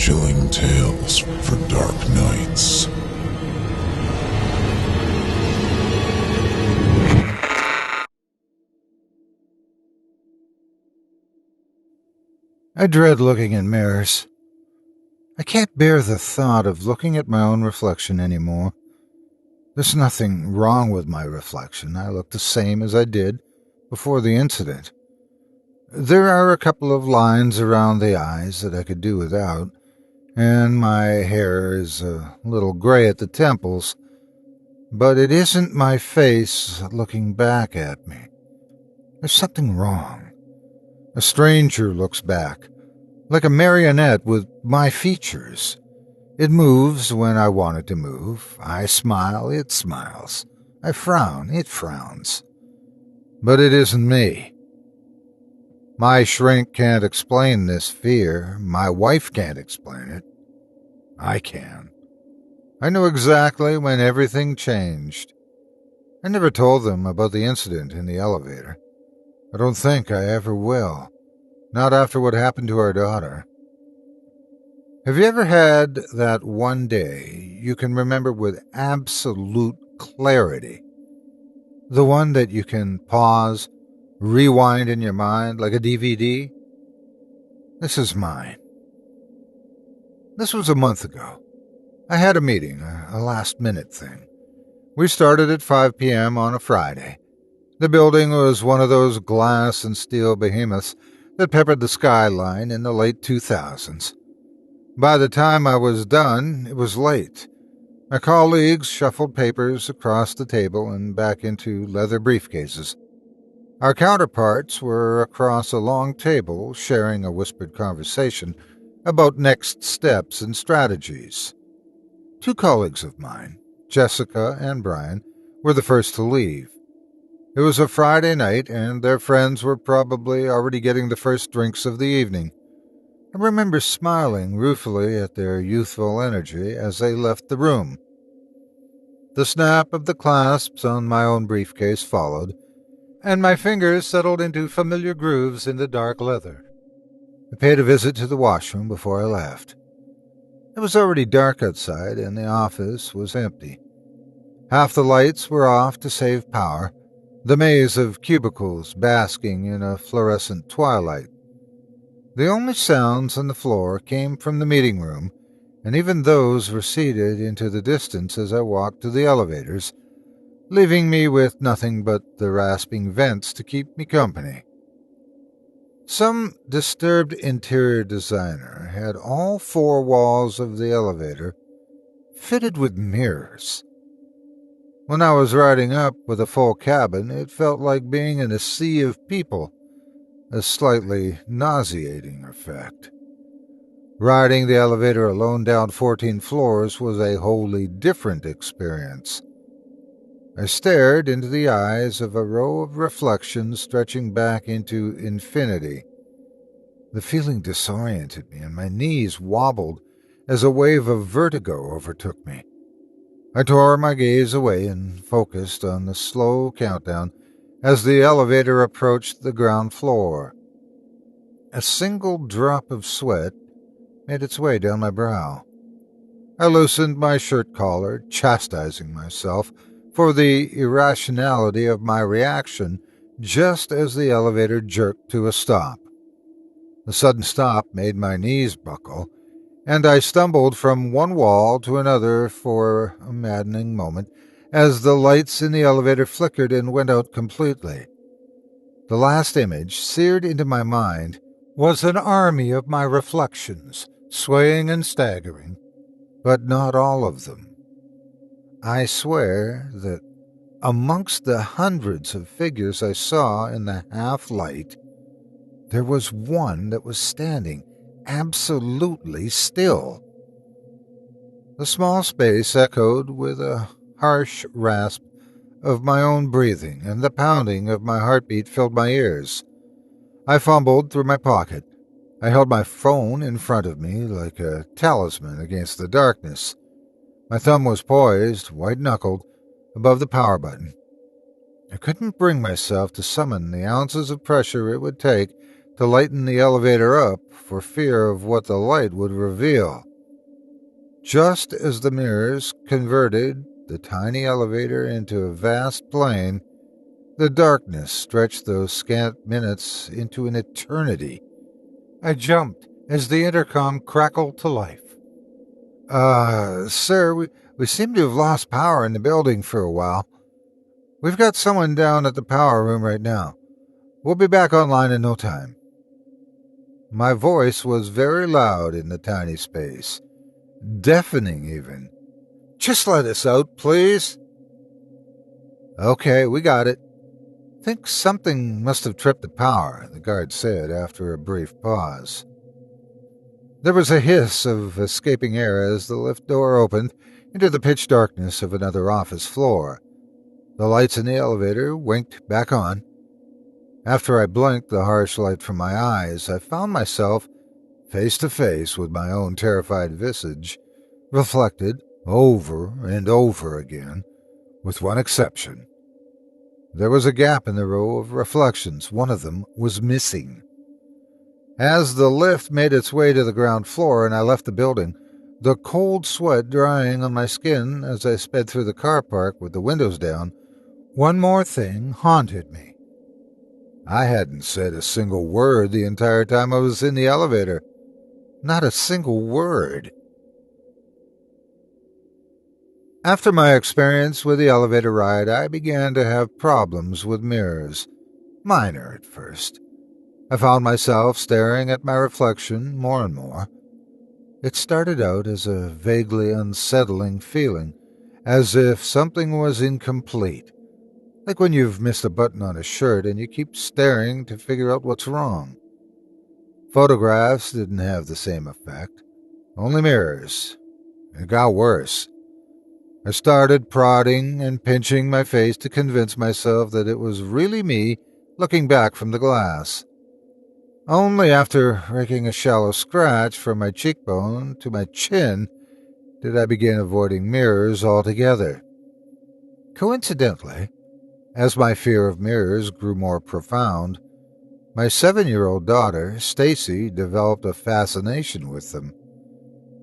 chilling tales for dark nights. I dread looking in mirrors. I can't bear the thought of looking at my own reflection anymore. There's nothing wrong with my reflection. I look the same as I did before the incident. There are a couple of lines around the eyes that I could do without, and my hair is a little gray at the temples, but it isn't my face looking back at me. There's something wrong. A stranger looks back, like a marionette with my features. It moves when I want it to move. I smile, it smiles. I frown, it frowns. But it isn't me. My shrink can't explain this fear. My wife can't explain it. I can. I know exactly when everything changed. I never told them about the incident in the elevator. I don't think I ever will. Not after what happened to our daughter. Have you ever had that one day you can remember with absolute clarity? The one that you can pause, rewind in your mind like a DVD? This is mine. This was a month ago. I had a meeting, a last-minute thing. We started at 5 p.m. on a Friday. The building was one of those glass and steel behemoths that peppered the skyline in the late 2000s. By the time I was done, it was late. My colleagues shuffled papers across the table and back into leather briefcases. Our counterparts were across a long table sharing a whispered conversation about next steps and strategies. Two colleagues of mine, Jessica and Brian, were the first to leave. It was a Friday night, and their friends were probably already getting the first drinks of the evening. I remember smiling ruefully at their youthful energy as they left the room. The snap of the clasps on my own briefcase followed, and my fingers settled into familiar grooves in the dark leather. I paid a visit to the washroom before I left. It was already dark outside, and the office was empty. Half the lights were off to save power, the maze of cubicles basking in a fluorescent twilight. The only sounds on the floor came from the meeting room, and even those receded into the distance as I walked to the elevators, leaving me with nothing but the rasping vents to keep me company. Some disturbed interior designer had all four walls of the elevator fitted with mirrors. When I was riding up with a full cabin, it felt like being in a sea of people, a slightly nauseating effect. Riding the elevator alone down 14 floors was a wholly different experience. I stared into the eyes of a row of reflections stretching back into infinity. The feeling disoriented me, and my knees wobbled as a wave of vertigo overtook me. I tore my gaze away and focused on the slow countdown as the elevator approached the ground floor. A single drop of sweat made its way down my brow. I loosened my shirt collar, chastising myself for the irrationality of my reaction just as the elevator jerked to a stop. The sudden stop made my knees buckle, and I stumbled from one wall to another for a maddening moment as the lights in the elevator flickered and went out completely. The last image, seared into my mind, was an army of my reflections, swaying and staggering, but not all of them. I swear that amongst the hundreds of figures I saw in the half-light, there was one that was standing absolutely still. The small space echoed with a harsh rasp of my own breathing, and the pounding of my heartbeat filled my ears. I fumbled through my pocket. I held my phone in front of me like a talisman against the darkness. My thumb was poised, white-knuckled, above the power button. I couldn't bring myself to summon the ounces of pressure it would take to lighten the elevator up for fear of what the light would reveal. Just as the mirrors converted the tiny elevator into a vast plane, the darkness stretched those scant minutes into an eternity. I jumped as the intercom crackled to life. Sir, we seem to have lost power in the building for a while. We've got someone down at the power room right now. We'll be back online in no time. My voice was very loud in the tiny space, deafening even. Just let us out, please. Okay, we got it. Think something must have tripped the power, the guard said after a brief pause. There was a hiss of escaping air as the lift door opened into the pitch darkness of another office floor. The lights in the elevator winked back on. After I blinked the harsh light from my eyes, I found myself face to face with my own terrified visage, reflected over and over again, with one exception. There was a gap in the row of reflections. One of them was missing. As the lift made its way to the ground floor and I left the building, the cold sweat drying on my skin as I sped through the car park with the windows down, one more thing haunted me. I hadn't said a single word the entire time I was in the elevator. Not a single word. After my experience with the elevator ride, I began to have problems with mirrors. Minor at first. I found myself staring at my reflection more and more. It started out as a vaguely unsettling feeling, as if something was incomplete. Like when you've missed a button on a shirt and you keep staring to figure out what's wrong. Photographs didn't have the same effect. Only mirrors. It got worse. I started prodding and pinching my face to convince myself that it was really me looking back from the glass. Only after raking a shallow scratch from my cheekbone to my chin did I begin avoiding mirrors altogether. Coincidentally, as my fear of mirrors grew more profound, my 7-year-old daughter, Stacy, developed a fascination with them.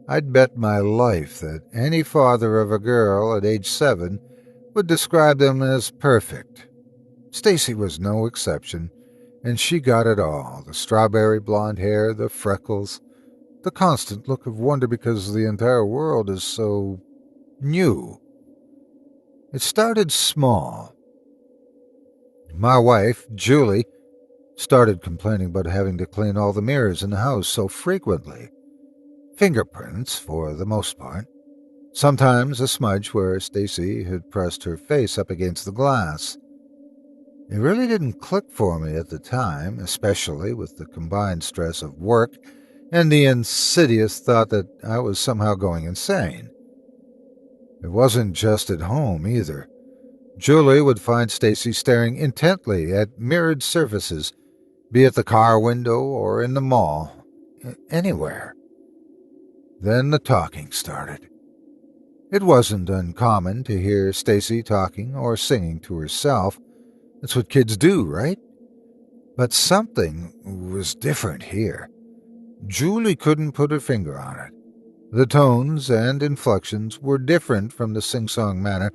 I'd bet my life that any father of a girl at age 7 would describe them as perfect. Stacy was no exception, and she got it all, the strawberry blonde hair, the freckles, the constant look of wonder because the entire world is so new. It started small. My wife, Julie, started complaining about having to clean all the mirrors in the house so frequently. Fingerprints, for the most part. Sometimes a smudge where Stacy had pressed her face up against the glass. It really didn't click for me at the time, especially with the combined stress of work and the insidious thought that I was somehow going insane. It wasn't just at home, either. Julie would find Stacy staring intently at mirrored surfaces, be it the car window or in the mall, anywhere. Then the talking started. It wasn't uncommon to hear Stacy talking or singing to herself. That's what kids do, right? But something was different here. Julie couldn't put her finger on it. The tones and inflections were different from the sing-song manner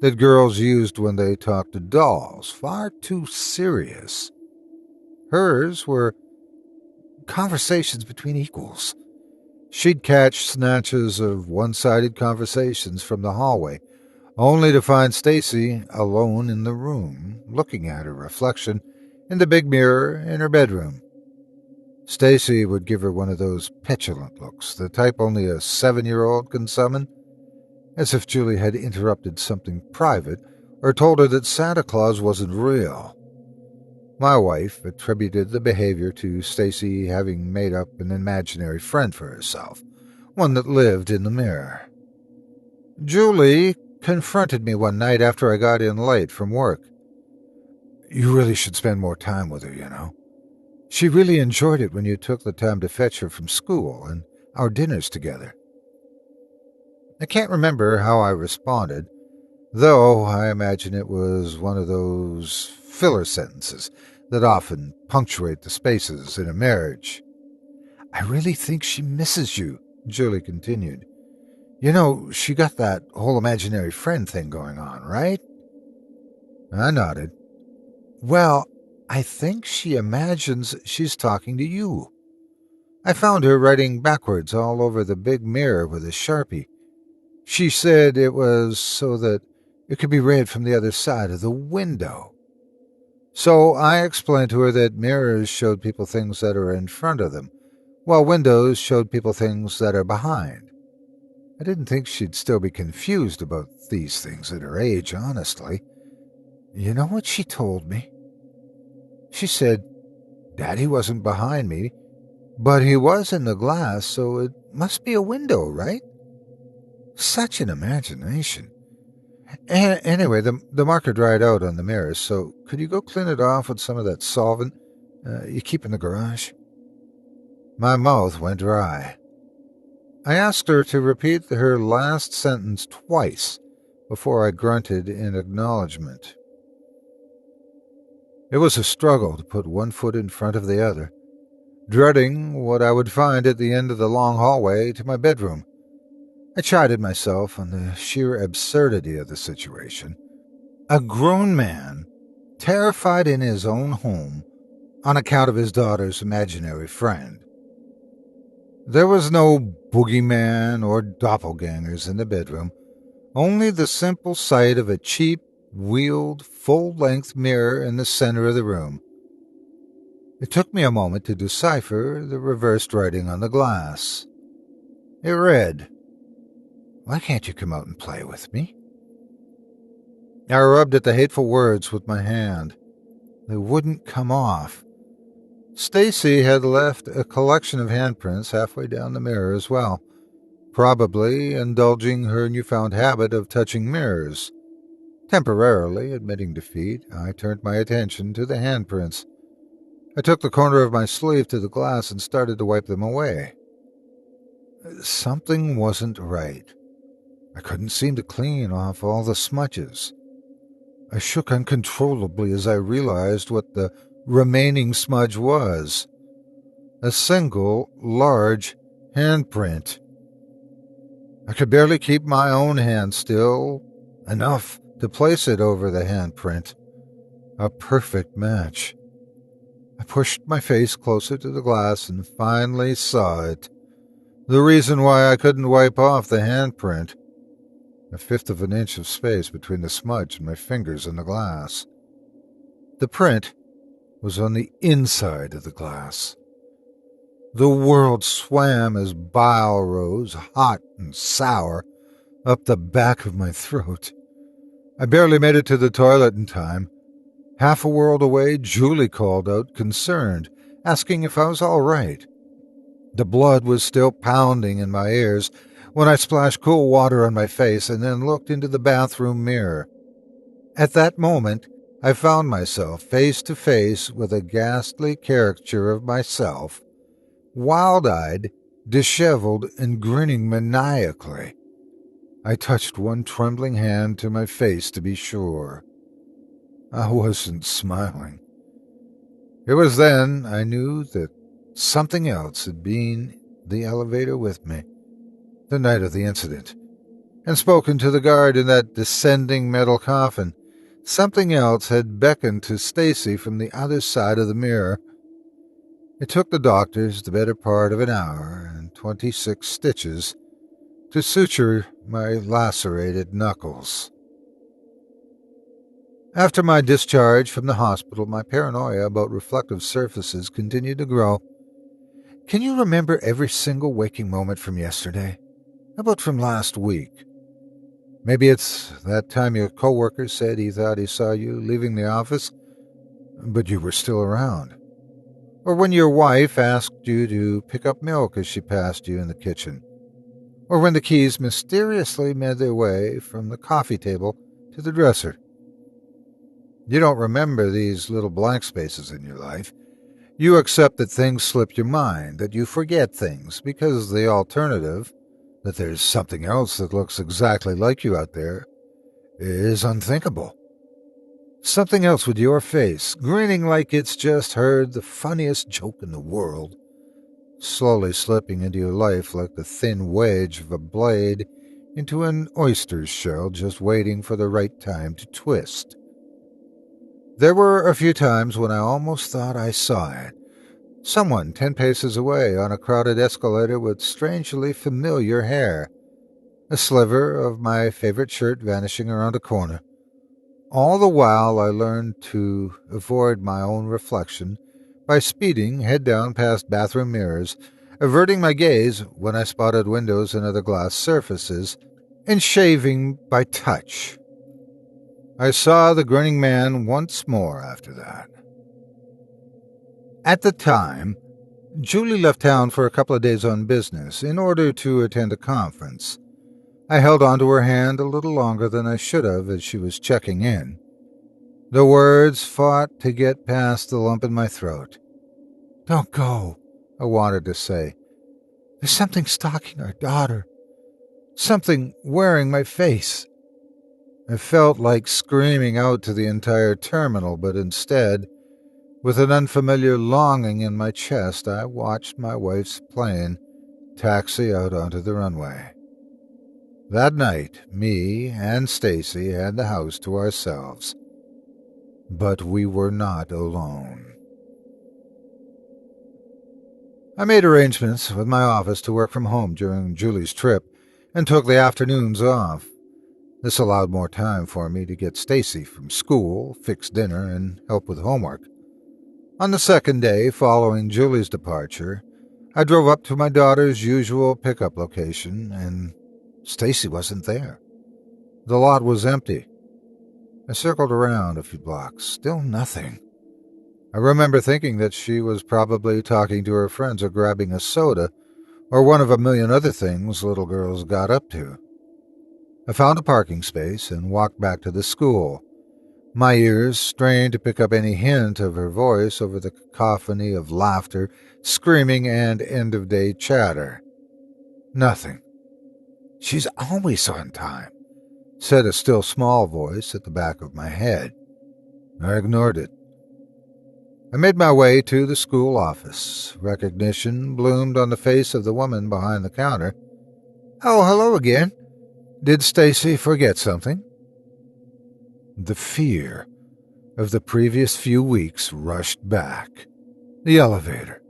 that girls used when they talked to dolls, far too serious. Hers were conversations between equals. She'd catch snatches of one-sided conversations from the hallway, only to find Stacy alone in the room, looking at her reflection in the big mirror in her bedroom. Stacy would give her one of those petulant looks, the type only a 7-year-old can summon, as if Julie had interrupted something private or told her that Santa Claus wasn't real. My wife attributed the behavior to Stacy having made up an imaginary friend for herself, one that lived in the mirror. Julie confronted me one night after I got in late from work. You really should spend more time with her, you know. She really enjoyed it when you took the time to fetch her from school and our dinners together. I can't remember how I responded, though I imagine it was one of those filler sentences, that often punctuate the spaces in a marriage. I really think she misses you, Julie continued. You know, she got that whole imaginary friend thing going on, right? I nodded. Well, I think she imagines she's talking to you. I found her writing backwards all over the big mirror with a Sharpie. She said it was so that it could be read from the other side of the window. So I explained to her that mirrors showed people things that are in front of them, while windows showed people things that are behind. I didn't think she'd still be confused about these things at her age, honestly. You know what she told me? She said, Daddy wasn't behind me, but he was in the glass, so it must be a window, right? Such an imagination. Anyway, the marker dried out on the mirrors, so could you go clean it off with some of that solvent you keep in the garage? My mouth went dry. I asked her to repeat her last sentence twice before I grunted in acknowledgement. It was a struggle to put one foot in front of the other, dreading what I would find at the end of the long hallway to my bedroom. I chided myself on the sheer absurdity of the situation. A grown man, terrified in his own home on account of his daughter's imaginary friend. There was no boogeyman or doppelgangers in the bedroom, only the simple sight of a cheap, wheeled, full-length mirror in the center of the room. It took me a moment to decipher the reversed writing on the glass. It read, "Why can't you come out and play with me?" I rubbed at the hateful words with my hand. They wouldn't come off. Stacy had left a collection of handprints halfway down the mirror as well, probably indulging her newfound habit of touching mirrors. Temporarily admitting defeat, I turned my attention to the handprints. I took the corner of my sleeve to the glass and started to wipe them away. Something wasn't right. I couldn't seem to clean off all the smudges. I shook uncontrollably as I realized what the remaining smudge was. A single, large handprint. I could barely keep my own hand still, enough to place it over the handprint. A perfect match. I pushed my face closer to the glass and finally saw it. The reason why I couldn't wipe off the handprint. A fifth of an inch of space between the smudge and my fingers in the glass. The print was on the inside of the glass. The world swam as bile rose, hot and sour, up the back of my throat. I barely made it to the toilet in time. Half a world away, Julie called out, concerned, asking if I was all right. The blood was still pounding in my ears when I splashed cool water on my face and then looked into the bathroom mirror. At that moment, I found myself face to face with a ghastly caricature of myself, wild-eyed, disheveled, and grinning maniacally. I touched one trembling hand to my face to be sure. I wasn't smiling. It was then I knew that something else had been in the elevator with me the night of the incident, and spoken to the guard in that descending metal coffin. Something else had beckoned to Stacy from the other side of the mirror. It took the doctors the better part of an hour and 26 stitches to suture my lacerated knuckles. After my discharge from the hospital, my paranoia about reflective surfaces continued to grow. Can you remember every single waking moment from yesterday? How about from last week? Maybe it's that time your coworker said he thought he saw you leaving the office, but you were still around. Or when your wife asked you to pick up milk as she passed you in the kitchen. Or when the keys mysteriously made their way from the coffee table to the dresser. You don't remember these little blank spaces in your life. You accept that things slip your mind, that you forget things, because the alternative, that there's something else that looks exactly like you out there, is unthinkable. Something else with your face, grinning like it's just heard the funniest joke in the world, slowly slipping into your life like the thin wedge of a blade into an oyster shell just waiting for the right time to twist. There were a few times when I almost thought I saw it. Someone 10 paces away on a crowded escalator with strangely familiar hair. A sliver of my favorite shirt vanishing around a corner. All the while I learned to avoid my own reflection by speeding head down past bathroom mirrors, averting my gaze when I spotted windows and other glass surfaces, and shaving by touch. I saw the grinning man once more after that. At the time, Julie left town for a couple of days on business in order to attend a conference. I held onto her hand a little longer than I should have as she was checking in. The words fought to get past the lump in my throat. "Don't go," I wanted to say. "There's something stalking our daughter. Something wearing my face." I felt like screaming out to the entire terminal, but instead, with an unfamiliar longing in my chest, I watched my wife's plane taxi out onto the runway. That night, me and Stacy had the house to ourselves. But we were not alone. I made arrangements with my office to work from home during Julie's trip and took the afternoons off. This allowed more time for me to get Stacy from school, fix dinner, and help with homework. On the second day following Julie's departure, I drove up to my daughter's usual pickup location, and Stacy wasn't there. The lot was empty. I circled around a few blocks, still nothing. I remember thinking that she was probably talking to her friends or grabbing a soda, or one of a million other things little girls got up to. I found a parking space and walked back to the school, my ears strained to pick up any hint of her voice over the cacophony of laughter, screaming, and end-of-day chatter. Nothing. "She's always on time," said a still small voice at the back of my head. I ignored it. I made my way to the school office. Recognition bloomed on the face of the woman behind the counter. "Oh, hello again. Did Stacy forget something?" The fear of the previous few weeks rushed back. The elevator.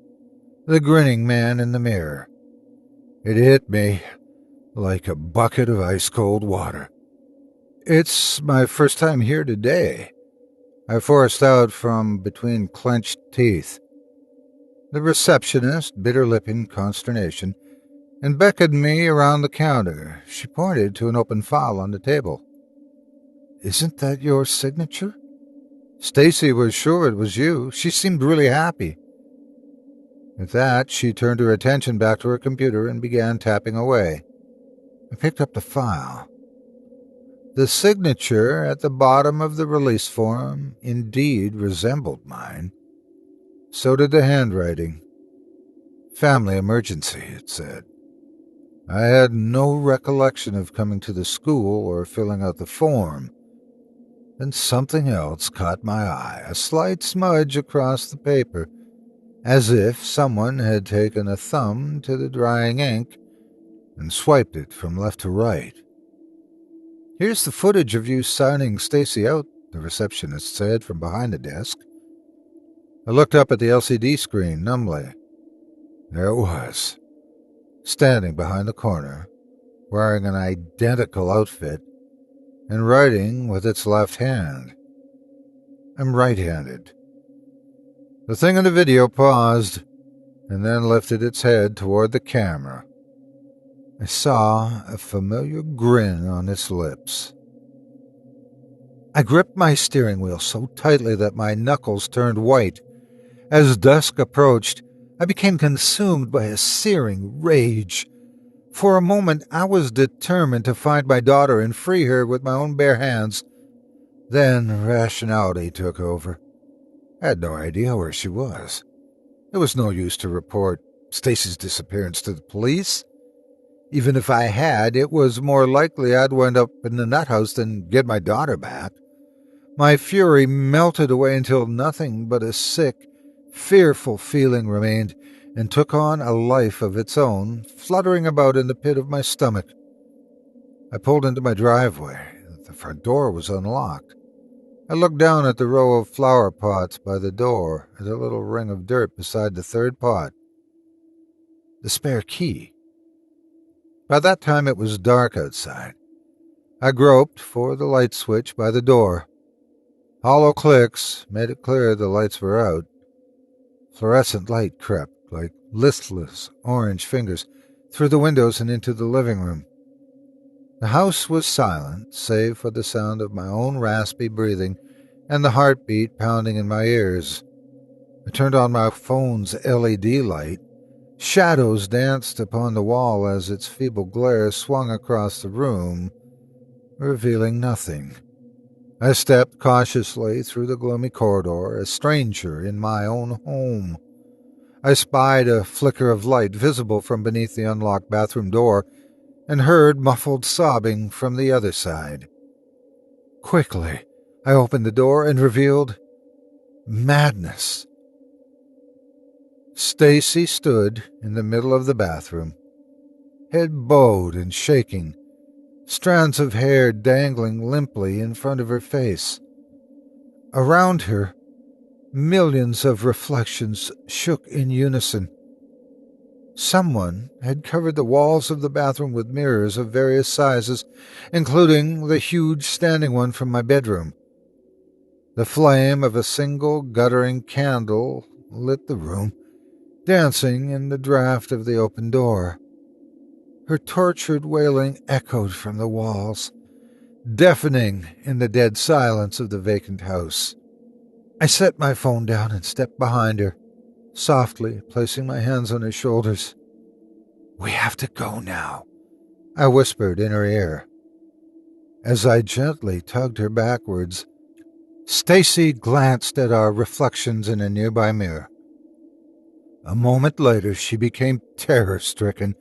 The grinning man in the mirror. It hit me like a bucket of ice-cold water. "It's my first time here today," I forced out from between clenched teeth. The receptionist bit her lip in consternation and beckoned me around the counter. She pointed to an open file on the table. "Isn't that your signature? Stacy was sure it was you. She seemed really happy." With that, she turned her attention back to her computer and began tapping away. I picked up the file. The signature at the bottom of the release form indeed resembled mine. So did the handwriting. "Family emergency," it said. I had no recollection of coming to the school or filling out the form. Then something else caught my eye, a slight smudge across the paper, as if someone had taken a thumb to the drying ink and swiped it from left to right. "Here's the footage of you signing Stacy out," the receptionist said from behind the desk. I looked up at the LCD screen numbly. There it was, standing behind the corner, wearing an identical outfit, and writing with its left hand. I'm right-handed. The thing in the video paused, and then lifted its head toward the camera. I saw a familiar grin on its lips. I gripped my steering wheel so tightly that my knuckles turned white. As dusk approached, I became consumed by a searing rage. For a moment, I was determined to find my daughter and free her with my own bare hands. Then rationality took over. I had no idea where she was. It was no use to report Stacy's disappearance to the police. Even if I had, it was more likely I'd wind up in the nut house than get my daughter back. My fury melted away until nothing but a sick, fearful feeling remained and took on a life of its own, fluttering about in the pit of my stomach. I pulled into my driveway. The front door was unlocked. I looked down at the row of flower pots by the door, at a little ring of dirt beside the third pot. The spare key. By that time it was dark outside. I groped for the light switch by the door. Hollow clicks made it clear the lights were out. Fluorescent light crept, like listless orange fingers, through the windows and into the living room. The house was silent, save for the sound of my own raspy breathing and the heartbeat pounding in my ears. I turned on my phone's LED light. Shadows danced upon the wall as its feeble glare swung across the room, revealing nothing. I stepped cautiously through the gloomy corridor, a stranger in my own home. I spied a flicker of light visible from beneath the unlocked bathroom door and heard muffled sobbing from the other side. Quickly, I opened the door and revealed madness. Stacy stood in the middle of the bathroom, head bowed and shaking, strands of hair dangling limply in front of her face. Around her, millions of reflections shook in unison. Someone had covered the walls of the bathroom with mirrors of various sizes, including the huge standing one from my bedroom. The flame of a single guttering candle lit the room, dancing in the draft of the open door. Her tortured wailing echoed from the walls, deafening in the dead silence of the vacant house. I set my phone down and stepped behind her, softly placing my hands on her shoulders. "We have to go now," I whispered in her ear. As I gently tugged her backwards, Stacy glanced at our reflections in a nearby mirror. A moment later, she became terror-stricken,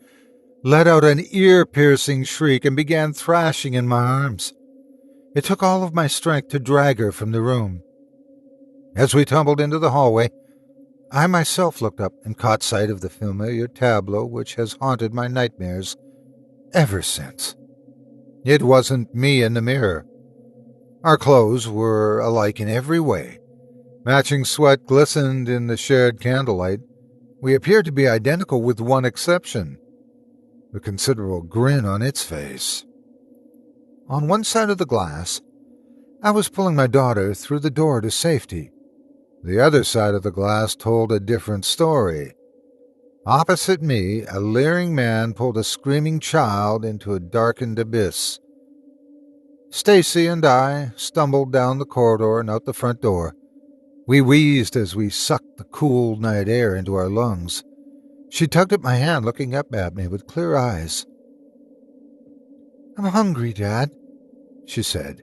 let out an ear-piercing shriek, and began thrashing in my arms. It took all of my strength to drag her from the room. As we tumbled into the hallway, I myself looked up and caught sight of the familiar tableau which has haunted my nightmares ever since. It wasn't me in the mirror. Our clothes were alike in every way. Matching sweat glistened in the shared candlelight. We appeared to be identical with one exception, the considerable grin on its face. On one side of the glass, I was pulling my daughter through the door to safety. The other side of the glass told a different story. Opposite me, a leering man pulled a screaming child into a darkened abyss. Stacy and I stumbled down the corridor and out the front door. We wheezed as we sucked the cool night air into our lungs. She tugged at my hand, looking up at me with clear eyes. "I'm hungry, Dad," she said.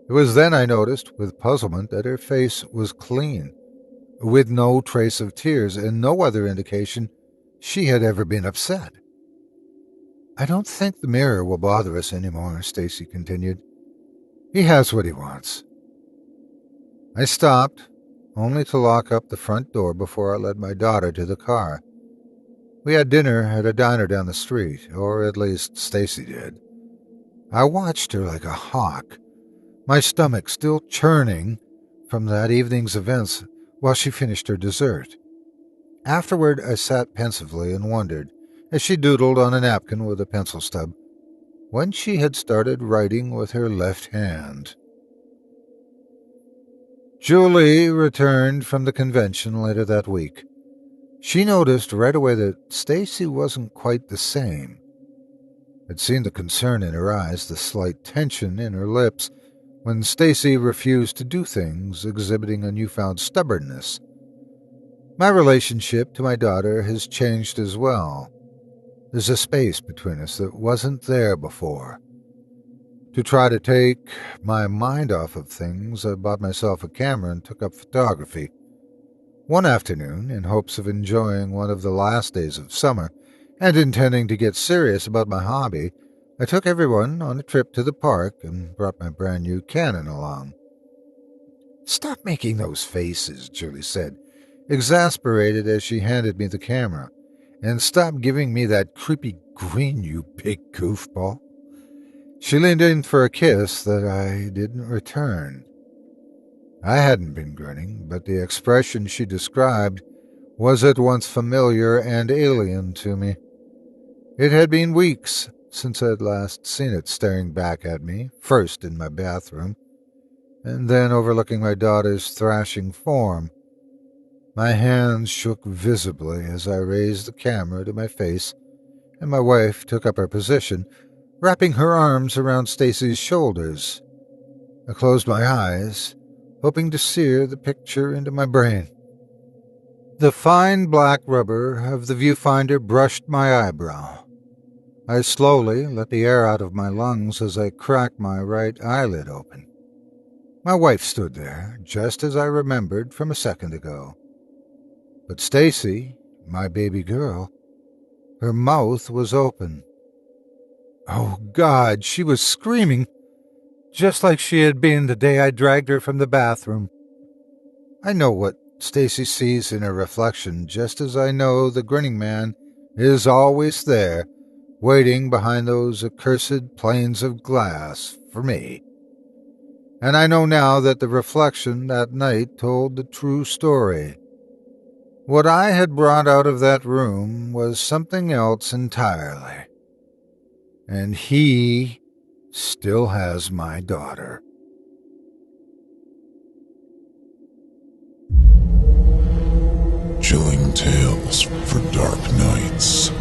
It was then I noticed, with puzzlement, that her face was clean, with no trace of tears and no other indication she had ever been upset. "I don't think the mirror will bother us anymore," Stacy continued. "He has what he wants." I stopped, only to lock up the front door before I led my daughter to the car. We had dinner at a diner down the street, or at least Stacy did. I watched her like a hawk, my stomach still churning from that evening's events while she finished her dessert. Afterward, I sat pensively and wondered, as she doodled on a napkin with a pencil stub, when she had started writing with her left hand. Julie returned from the convention later that week. She noticed right away that Stacy wasn't quite the same. I'd seen the concern in her eyes, the slight tension in her lips, when Stacy refused to do things, exhibiting a newfound stubbornness. My relationship to my daughter has changed as well. There's a space between us that wasn't there before. To try to take my mind off of things, I bought myself a camera and took up photography. One afternoon, in hopes of enjoying one of the last days of summer, and intending to get serious about my hobby, I took everyone on a trip to the park and brought my brand new Canon along. Stop making those faces, Julie said, exasperated as she handed me the camera. And stop giving me that creepy grin, you big goofball. She leaned in for a kiss that I didn't return. I hadn't been grinning, but the expression she described was at once familiar and alien to me. It had been weeks since I'd last seen it staring back at me, first in my bathroom, and then overlooking my daughter's thrashing form. My hands shook visibly as I raised the camera to my face, and my wife took up her position, wrapping her arms around Stacy's shoulders. I closed my eyes, hoping to sear the picture into my brain. The fine black rubber of the viewfinder brushed my eyebrow. I slowly let the air out of my lungs as I cracked my right eyelid open. My wife stood there, just as I remembered from a second ago. But Stacy, my baby girl, her mouth was open. Oh, God, she was screaming, just like she had been the day I dragged her from the bathroom. I know what Stacy sees in her reflection, just as I know the grinning man is always there, waiting behind those accursed panes of glass for me. And I know now that the reflection that night told the true story. What I had brought out of that room was something else entirely. And he still has my daughter. Chilling tales for dark nights.